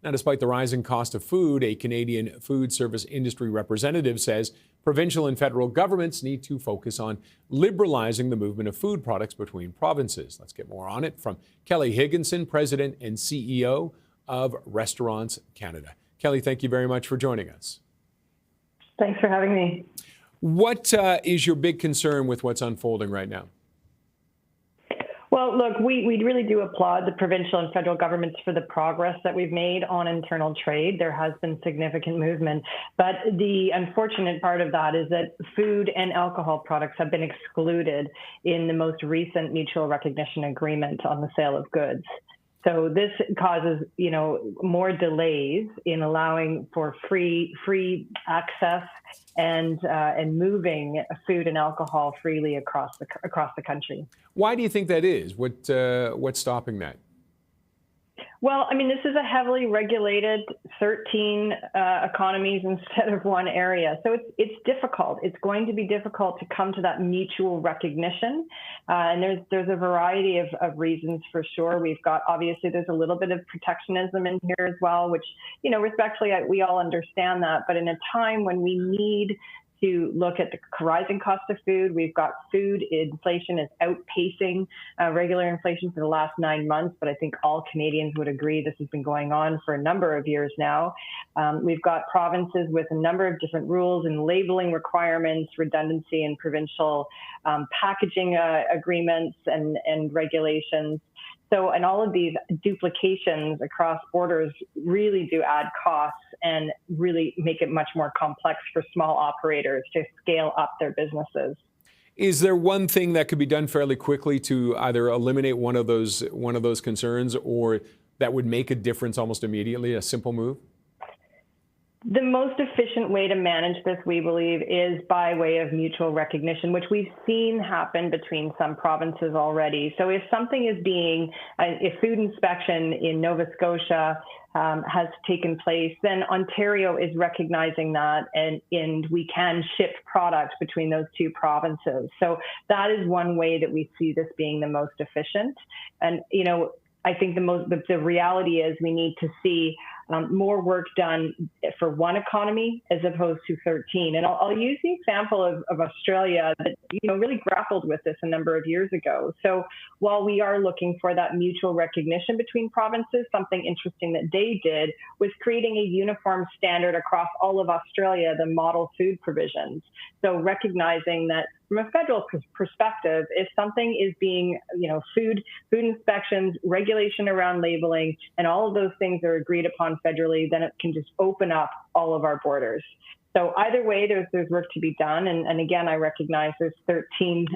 Now, despite the rising cost of food, a Canadian food service industry representative says provincial and federal governments need to focus on liberalizing the movement of food products between provinces. Let's get more on it from Kelly Higginson, President and CEO of Restaurants Canada. Kelly, thank you very much for joining us. Thanks for having me. What is your big concern with what's unfolding right now? Well, look, we really do applaud the provincial and federal governments for the progress that we've made on internal trade. There has been significant movement. But the unfortunate part of that is that food and alcohol products have been excluded in the most recent mutual recognition agreement on the sale of goods. So this causes, more delays in allowing for free access and moving food and alcohol freely across the country. Why do you think that is? What's stopping that? Well, this is a heavily regulated 13 economies instead of one area. So it's difficult. It's going to be difficult to come to that mutual recognition. And there's a variety of reasons for sure. We've got, obviously, there's a little bit of protectionism in here as well, which, respectfully, we all understand that. But in a time when we need to look at the rising cost of food. We've got food inflation is outpacing regular inflation for the last 9 months, but I think all Canadians would agree this has been going on for a number of years now. We've got provinces with a number of different rules and labeling requirements, redundancy in provincial packaging agreements and regulations. So, and all of these duplications across borders really do add costs and really make it much more complex for small operators to scale up their businesses. Is there one thing that could be done fairly quickly to either eliminate one of those concerns, or that would make a difference almost immediately, a simple move? The most efficient way to manage this, we believe, is by way of mutual recognition, which we've seen happen between some provinces already. So if something is if food inspection in Nova Scotia has taken place, then Ontario is recognizing that, and we can ship products between those two provinces. So that is one way that we see this being the most efficient. And, I think the reality is we need to see more work done for one economy as opposed to 13. And I'll use the example of Australia that really grappled with this a number of years ago. So while we are looking for that mutual recognition between provinces, something interesting that they did was creating a uniform standard across all of Australia, the model food provisions. So recognizing that from a federal perspective, if something is being, food inspections, regulation around labeling, and all of those things are agreed upon federally, then it can just open up all of our borders. So either way, there's work to be done. And again, I recognize there's 13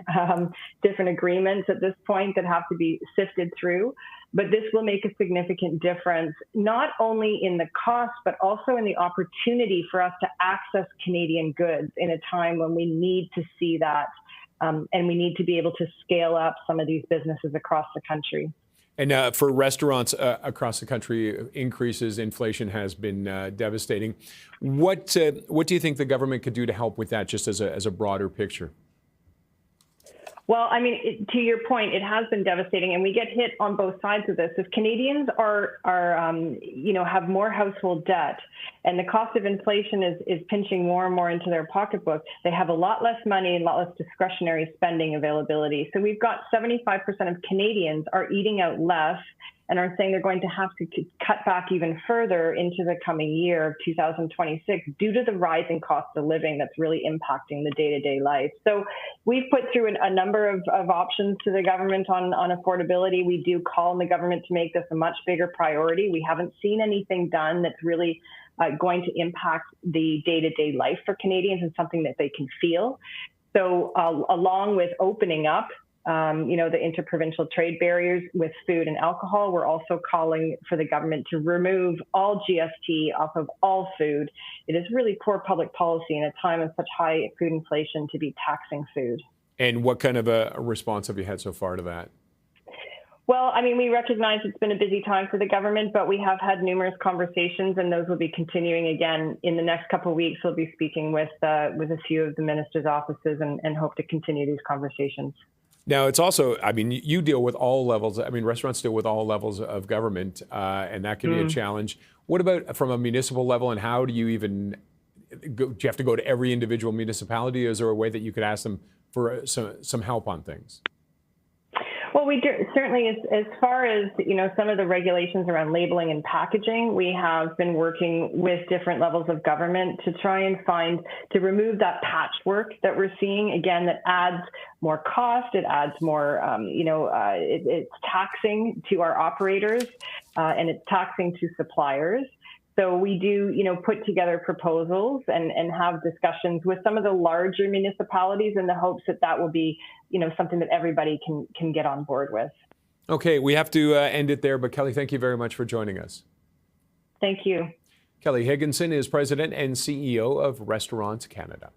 different agreements at this point that have to be sifted through. But this will make a significant difference, not only in the cost, but also in the opportunity for us to access Canadian goods in a time when we need to see that. And we need to be able to scale up some of these businesses across the country. And for restaurants across the country, inflation has been devastating. What do you think the government could do to help with that, just as a broader picture? Well, to your point, it has been devastating, and we get hit on both sides of this. If Canadians have more household debt, and the cost of inflation is pinching more and more into their pocketbook, they have a lot less money and a lot less discretionary spending availability. So we've got 75% of Canadians are eating out less and are saying they're going to have to cut back even further into the coming year of 2026 due to the rising cost of living that's really impacting the day-to-day life. So we've put through a number of options to the government on affordability. We do call on the government to make this a much bigger priority. We haven't seen anything done that's really going to impact the day-to-day life for Canadians and something that they can feel. So along with opening up the interprovincial trade barriers with food and alcohol, we're also calling for the government to remove all GST off of all food. It is really poor public policy in a time of such high food inflation to be taxing food. And what kind of a response have you had so far to that? Well, we recognize it's been a busy time for the government, but we have had numerous conversations, and those will be continuing again in the next couple of weeks. We'll be speaking with a few of the ministers' offices and hope to continue these conversations. Now, it's also, I mean, you deal with all levels. I mean, restaurants deal with all levels of government, and that can be a challenge. What about from a municipal level, and how do you even do you have to go to every individual municipality? Is there a way that you could ask them for some help on things? Well, we do, certainly, as far as some of the regulations around labeling and packaging, we have been working with different levels of government to try and to remove that patchwork that we're seeing. Again, that adds more cost, it adds more, it's taxing to our operators, and it's taxing to suppliers. So we do, put together proposals and have discussions with some of the larger municipalities in the hopes that will be, something that everybody can get on board with. Okay, we have to end it there, but Kelly, thank you very much for joining us. Thank you. Kelly Higginson is President and CEO of Restaurants Canada.